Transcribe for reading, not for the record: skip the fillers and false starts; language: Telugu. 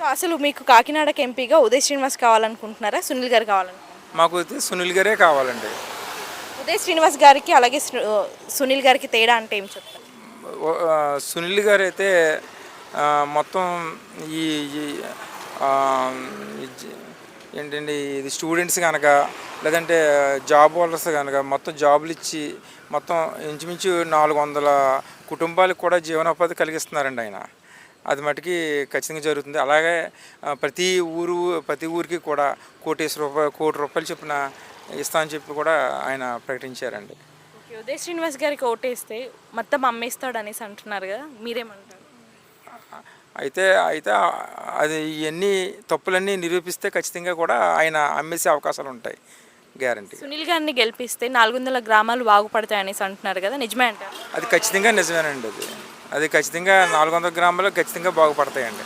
సో అసలు మీకు కాకినాడకి ఎంపీగా ఉదయ్ శ్రీనివాస్ కావాలనుకుంటున్నారా, సునీల్ గారు కావాలనుకుంటున్నారా? మాకు అయితే సునీల్ గారే కావాలండి. ఉదయ్ శ్రీనివాస్ గారికి అలాగే సునీల్ గారికి తేడా అంటే ఏం చెప్తారు? సునీల్ గారు అయితే మొత్తం ఈ ఈ, ఆ, ఈ జ- ఏంటండి ఇది స్టూడెంట్స్ కనుక లేదంటే జాబ్ హోల్డర్స్ కనుక మొత్తం జాబులు ఇచ్చి మొత్తం ఇంచుమించు 400 కుటుంబాలకు కూడా జీవనోపాధి కలిగిస్తున్నారండి ఆయన. అది మటుకి ఖచ్చితంగా జరుగుతుంది. అలాగే ప్రతి ఊరికి కూడా కోటి రూపాయలు చొప్పున ఇస్తా అని చెప్పి కూడా ఆయన ప్రకటించారండి. ఓకే, ఉదయ్ శ్రీనివాస్ గారికి ఓటేస్తే మొత్తం అమ్మేస్తాడు అనేసి అంటున్నారు కదా, మీరేమంటారు? అయితే అయితే అది ఇవన్నీ తప్పులన్నీ నిరూపిస్తే ఖచ్చితంగా కూడా ఆయన అమ్మేసే అవకాశాలు ఉంటాయి, గ్యారంటీ. సునీల్ గారిని గెలిపిస్తే 400 గ్రామాలు బాగుపడతాయి అనేసి అంటున్నారు కదా, నిజమే అంటారు? అది ఖచ్చితంగా నిజమేనండి. అది ఖచ్చితంగా 400 గ్రాములు ఖచ్చితంగా బాగుపడతాయండి.